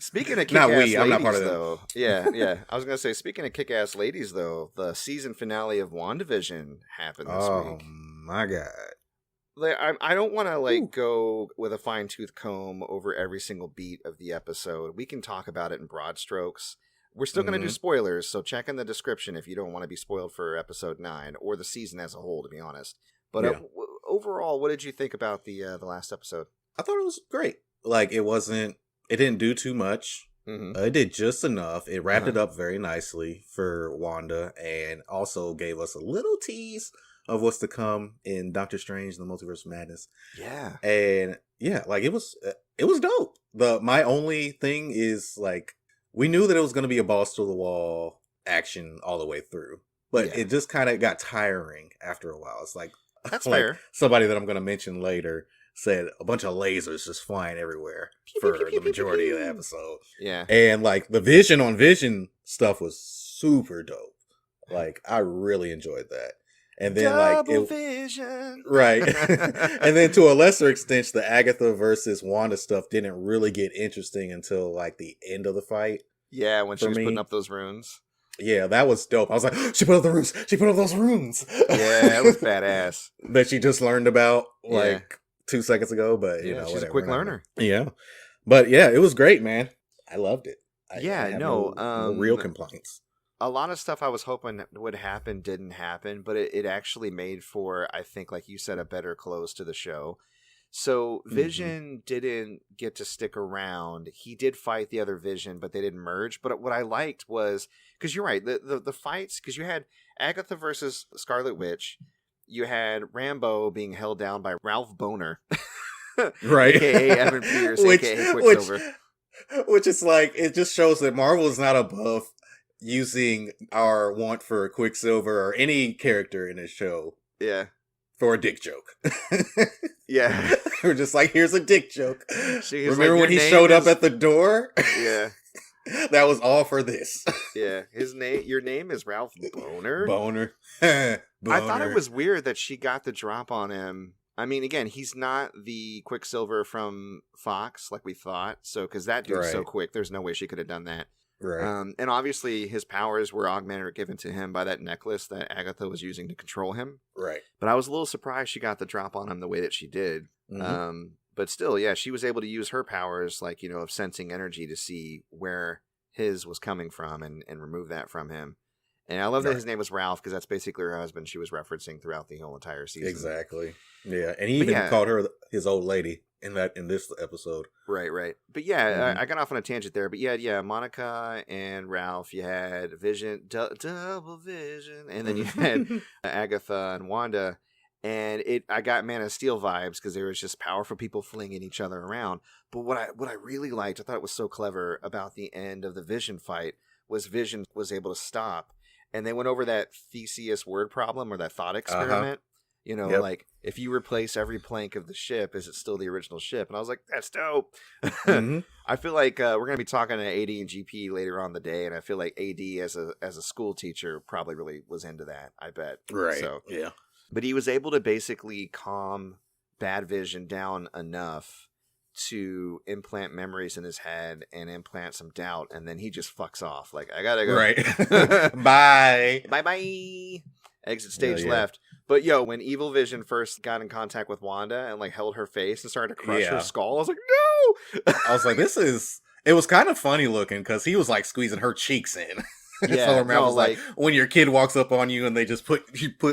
Speaking of Not kick-ass we. I'm not part ladies, of them. though, yeah. I was gonna say, speaking of kick-ass ladies, though, the season finale of WandaVision happened this Oh week. my god. Like, I don't want to Ooh. go with a fine-tooth comb over every single beat of the episode. We can talk about it in broad strokes. We're still going to do spoilers, so check in the description if you don't want to be spoiled for episode 9 or the season as a whole, to be honest. But overall, what did you think about the last episode? I thought it was great. Like, it didn't do too much. Mm-hmm. It did just enough. It wrapped it up very nicely for Wanda and also gave us a little tease of what's to come in Doctor Strange and the Multiverse of Madness. Yeah. And yeah, like it was dope. My only thing is, like, we knew that it was going to be a balls to the wall action all the way through, but it just kind of got tiring after a while. It's like, that's like fair. Somebody that I'm going to mention later said a bunch of lasers just flying everywhere for the majority of the episode. Yeah. And like the Vision on Vision stuff was super dope. Like, I really enjoyed that. And then Double Vision. Right. And then to a lesser extent, the Agatha versus Wanda stuff didn't really get interesting until like the end of the fight. Yeah, when she was putting up those runes. Yeah, that was dope. I was like, she put up the runes. She put up those runes. Yeah, it was badass. That she just learned about 2 seconds ago, but you know, she's whatever, a quick learner. Yeah. But yeah, it was great, man. I loved it. I have no real complaints. A lot of stuff I was hoping would happen didn't happen, but it actually made for, I think, like you said, a better close to the show. So Vision didn't get to stick around. He did fight the other Vision, but they didn't merge. But what I liked was, because you're right, the fights, because you had Agatha versus Scarlet Witch, you had Rambo being held down by Ralph Boner, right? AKA Evan Peters, AKA Quicksilver. Which is like, it just shows that Marvel is not above using our want for Quicksilver or any character in a show. Yeah. For a dick joke. Yeah. We're just like, here's a dick joke. Remember like, when he showed up at the door? Yeah. That was all for this. Yeah. Your name is Ralph Boner? Boner. I thought it was weird that she got the drop on him. I mean, again, he's not the Quicksilver from Fox like we thought. So, because that dude's so quick, there's no way she could have done that. Right. And obviously his powers were augmented or given to him by that necklace that Agatha was using to control him. Right. But I was a little surprised she got the drop on him the way that she did. But still, yeah, she was able to use her powers, like, you know, of sensing energy to see where his was coming from and remove that from him. And I love that his name was Ralph, because that's basically her husband she was referencing throughout the whole entire season. Exactly. Yeah. And he even called her his old lady in this episode. Right. But yeah, I got off on a tangent there. But yeah, Monica and Ralph. You had Vision, Double Vision, and then you had Agatha and Wanda. And I got Man of Steel vibes, because there was just powerful people flinging each other around. But what I really liked, I thought it was so clever about the end of the Vision fight, was Vision was able to stop. And they went over that Theseus word problem, or that thought experiment. You know, like, if you replace every plank of the ship, is it still the original ship? And I was like, that's dope. I feel like we're going to be talking to AD and GP later on the day, and I feel like AD as a school teacher probably really was into that, I bet. Right, so, yeah. But he was able to basically calm Bad Vision down enough to implant memories in his head and implant some doubt, and then he just fucks off. Like, I gotta go. Right. Bye. Bye. Exit stage left. But when Evil Vision first got in contact with Wanda and like held her face and started to crush her skull, I was like, no! I was like, it was kind of funny looking, because he was like squeezing her cheeks in. Yeah, so her mouth was like when your kid walks up on you and they just put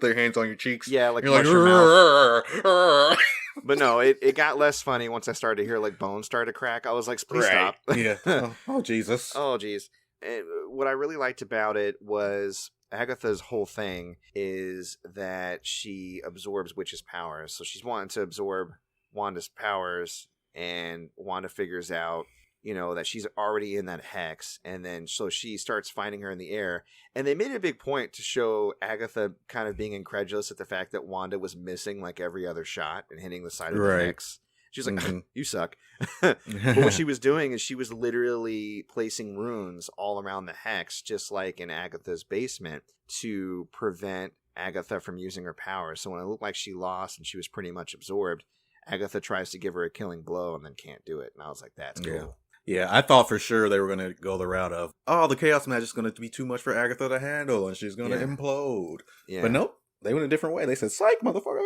their hands on your cheeks. Yeah, like, you're like, your mouth. But no, it got less funny once I started to hear like bones start to crack. I was like, please stop. Yeah. Oh, Jesus. Oh, geez. And what I really liked about it was Agatha's whole thing is that she absorbs witches' powers. So she's wanting to absorb Wanda's powers, and Wanda figures out, you know, that she's already in that hex. And then so she starts finding her in the air. And they made a big point to show Agatha kind of being incredulous at the fact that Wanda was missing like every other shot and hitting the side of the hex. She's like, you suck. But what she was doing is she was literally placing runes all around the hex, just like in Agatha's basement, to prevent Agatha from using her powers. So when it looked like she lost and she was pretty much absorbed, Agatha tries to give her a killing blow and then can't do it. And I was like, that's cool. Yeah, I thought for sure they were going to go the route of, oh, the Chaos Magic is going to be too much for Agatha to handle, and she's going to implode. Yeah. But nope, they went a different way. They said, psych, motherfucker.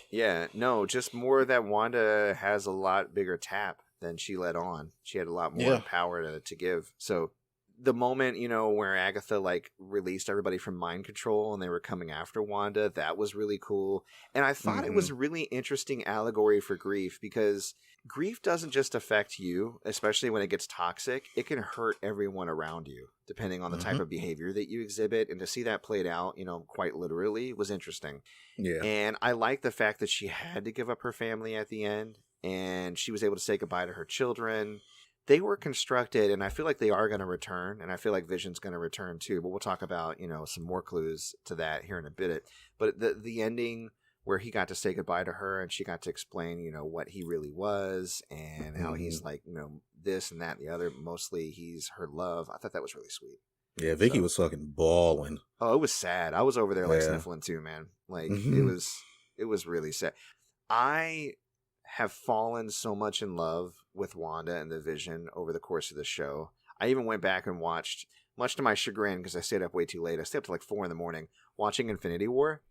Yeah, no, just more that Wanda has a lot bigger tap than she let on. She had a lot more power to give. So the moment, where Agatha like released everybody from mind control and they were coming after Wanda, that was really cool. And I thought it was a really interesting allegory for grief, because grief doesn't just affect you, especially when it gets toxic. It can hurt everyone around you, depending on the type of behavior that you exhibit. And to see that played out, quite literally, was interesting. Yeah. And I like the fact that she had to give up her family at the end, and she was able to say goodbye to her children. They were constructed, and I feel like they are going to return, and I feel like Vision's going to return too. But we'll talk about, some more clues to that here in a bit. But the ending where he got to say goodbye to her and she got to explain, what he really was and how he's like, this and that and the other. Mostly he's her love. I thought that was really sweet. Yeah, Vicky was fucking bawling. Oh, it was sad. I was over there like sniffling too, man. Like it was really sad. I have fallen so much in love with Wanda and the Vision over the course of the show. I even went back and watched, much to my chagrin, because I stayed up way too late. I stayed up to like 4 a.m. watching Infinity War,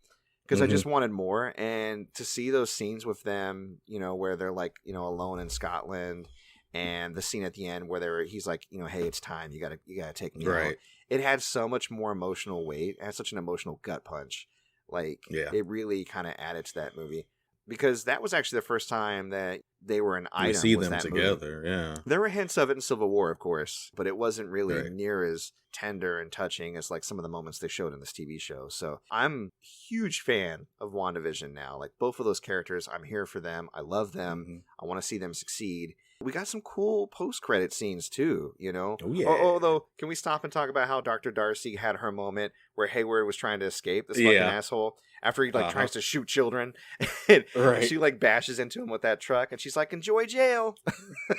because I just wanted more. And to see those scenes with them, where they're like, alone in Scotland, and the scene at the end where he's like, hey, it's time. You gotta take me out. It had so much more emotional weight. It had such an emotional gut punch. Like, it really kind of added to that movie. Because that was actually the first time that they were an item. We see them together, movie. There were hints of it in Civil War, of course, but it wasn't really near as tender and touching as like some of the moments they showed in this TV show. So I'm a huge fan of WandaVision now. Like, both of those characters, I'm here for them. I love them. I want to see them succeed. We got some cool post-credit scenes too, Oh, yeah. Although, can we stop and talk about how Dr. Darcy had her moment where Hayward was trying to escape, this fucking asshole, after he tries to shoot children, and she bashes into him with that truck, and she's like, enjoy jail.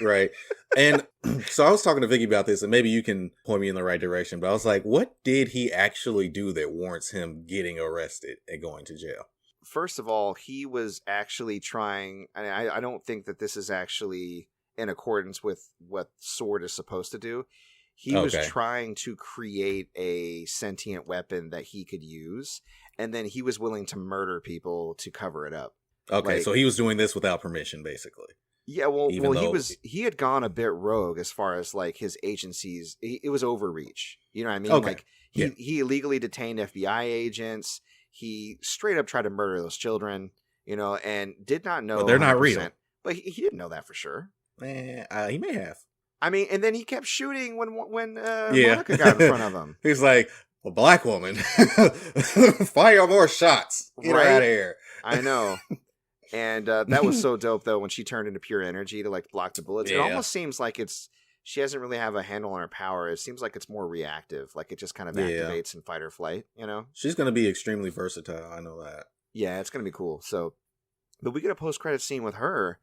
Right. And so I was talking to Vicky about this, and maybe you can point me in the right direction, but I was like, what did he actually do that warrants him getting arrested and going to jail? First of all, he was actually trying, I don't think that this is actually in accordance with what S.W.O.R.D. is supposed to do. He was trying to create a sentient weapon that he could use, and then he was willing to murder people to cover it up. Okay, so he was doing this without permission, basically. Yeah, he had gone a bit rogue as far as like his agencies. It was overreach. You know what I mean? Okay. Like he illegally detained FBI agents. He straight up tried to murder those children, and did not know. But they're not real. But he didn't know that for sure. He may have. I mean, and then he kept shooting when Monica got in front of him. He's like, a black woman, fire more shots. Get her out of here. I know. And that was so dope, though, when she turned into pure energy to block the bullets. It almost seems like she doesn't really have a handle on her power. It seems like it's more reactive. Like it just kind of activates in fight or flight, She's going to be extremely versatile. I know that. Yeah, it's going to be cool. So, but we get a post-credit scene with her.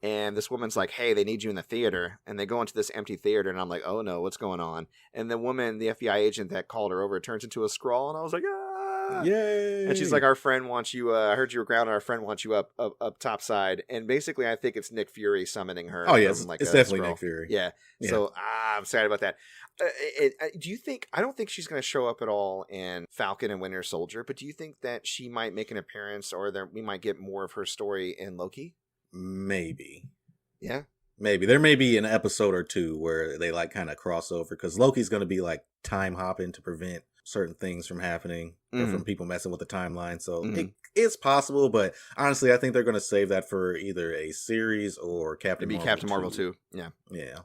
And this woman's like, hey, they need you in the theater. And they go into this empty theater. And I'm like, oh, no, what's going on? And the woman, the FBI agent that called her over, turns into a Skrull. And I was like, ah. Yay. And she's like, our friend wants you. I heard you were grounded. Our friend wants you up topside. And basically, I think it's Nick Fury summoning her. Oh, yeah. It's definitely Skrull. Nick Fury. Yeah. So I'm excited about that. Do you think, I don't think she's going to show up at all in Falcon and Winter Soldier. But do you think that she might make an appearance, or we might get more of her story in Loki? Maybe. Yeah. Maybe. There may be an episode or two where they kind of cross over, because Loki's going to be time hopping to prevent certain things from happening or from people messing with the timeline. So it's possible, but honestly, I think they're going to save that for either a series or Captain Marvel. Captain Marvel 2. Yeah. Yeah.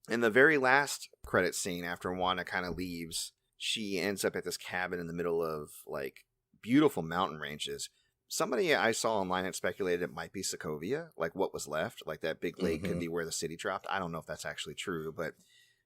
In the very last credit scene, after Wanda kind of leaves, she ends up at this cabin in the middle of beautiful mountain ranges. Somebody I saw online had speculated it might be Sokovia, what was left, that big lake could be where the city dropped. I don't know if that's actually true, but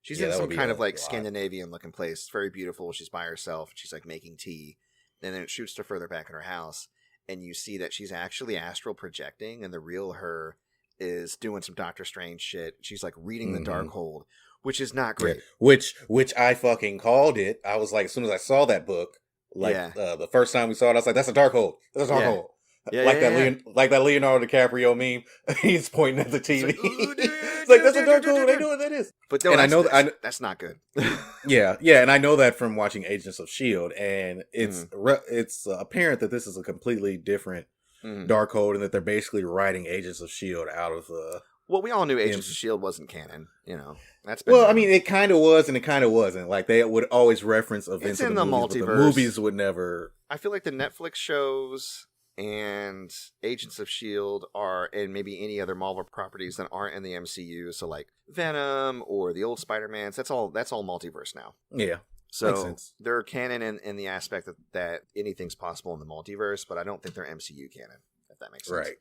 she's in some kind of Scandinavian looking place. It's very beautiful. She's by herself. She's making tea. And then it shoots to further back in her house. And you see that she's actually astral projecting, and the real her is doing some Doctor Strange shit. She's reading the Darkhold, which is not great. Yeah. Which I fucking called it. I was as soon as I saw that book, the first time we saw it, I was like, that's a Darkhold. That's a Darkhold. Yeah, like that Leonardo DiCaprio meme. He's pointing at the TV. like that's a Darkhold. They know what that is. But no, and I know that's not good. Yeah, and I know that from watching Agents of Shield, and it's apparent that this is a completely different Darkhold, and that they're basically writing Agents of Shield out of the. Well, we all knew Agents of Shield wasn't canon. You know, that's been well. I mean, it kind of was, and it kind of wasn't. Like they would always reference events in of the movies, multiverse. But the movies would never. I feel like the Netflix shows and Agents of Shield are, and maybe any other Marvel properties that aren't in the MCU. So like Venom or the old Spider-Mans. That's all multiverse now. Yeah. So makes sense. they're canon in the aspect that anything's possible in the multiverse, but I don't think they're MCU canon. If that makes sense. Right.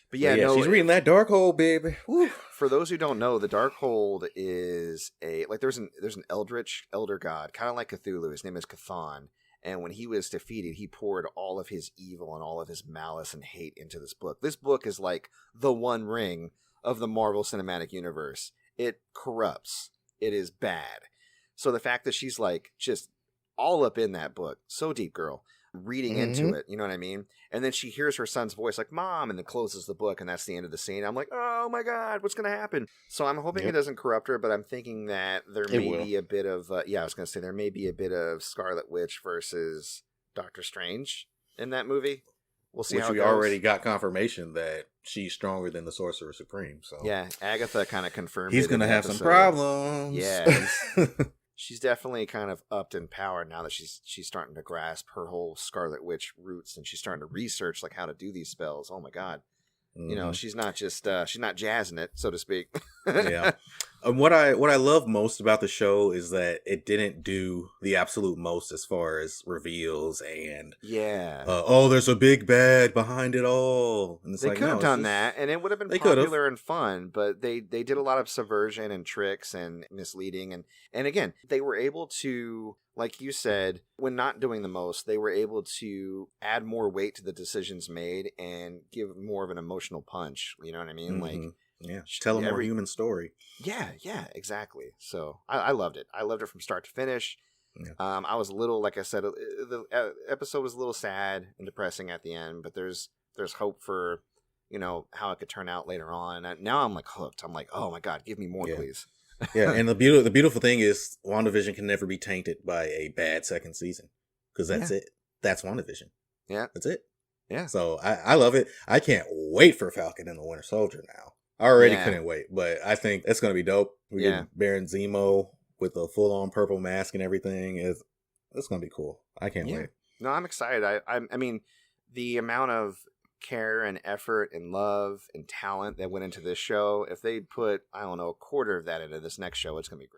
But yeah, no, she's reading that Darkhold, baby. Woo. For those who don't know, the Darkhold is there's an eldritch elder god, kind of like Cthulhu. His name is Cthon, and when he was defeated, he poured all of his evil and all of his malice and hate into this book. This book is like the One Ring of the Marvel Cinematic Universe. It corrupts. It is bad. So the fact that she's like just all up in that book, so deep, girl. Reading into it, you know what I mean? And then she hears her son's voice like, Mom, and then closes the book, and that's the end of the scene. I'm like, oh my God, what's going to happen? So I'm hoping it doesn't corrupt her, but I'm thinking that there may be a bit of, I was going to say, there may be a bit of Scarlet Witch versus Doctor Strange in that movie. We'll see. Which we already got confirmation that she's stronger than the Sorcerer Supreme. So yeah, Agatha kind of confirmed he's going to have some problems. Yeah. She's definitely kind of upped in power now that she's starting to grasp her whole Scarlet Witch roots, and she's starting to research like how to do these spells. Oh my God. You know, she's not just she's not jazzing it, so to speak. Yeah. And what I love most about the show is that it didn't do the absolute most as far as reveals and there's a big bad behind it all. And they could have done that, and it would have been popular and fun. But they did a lot of subversion and tricks and misleading, and again, they were able to, like you said, when not doing the most, they were able to add more weight to the decisions made and give more of an emotional punch. You know what I mean? Like. Yeah, tell a more human story. Yeah, exactly. So I loved it. I loved it from start to finish. Yeah. I was a little, like I said, the episode was a little sad and depressing at the end, but there's hope for, you know, how it could turn out later on. And now I'm like hooked. I'm like, oh my God, give me more, please. Yeah, and the beautiful thing is WandaVision can never be tainted by a bad second season because that's it. That's WandaVision. Yeah, that's it. Yeah. So I love it. I can't wait for Falcon and the Winter Soldier now. I already couldn't wait, but I think it's going to be dope. We get Baron Zemo with a full-on purple mask and everything. It's going to be cool. I can't wait. No, I'm excited. I mean, the amount of care and effort and love and talent that went into this show, if they put, I don't know, a quarter of that into this next show, it's going to be great.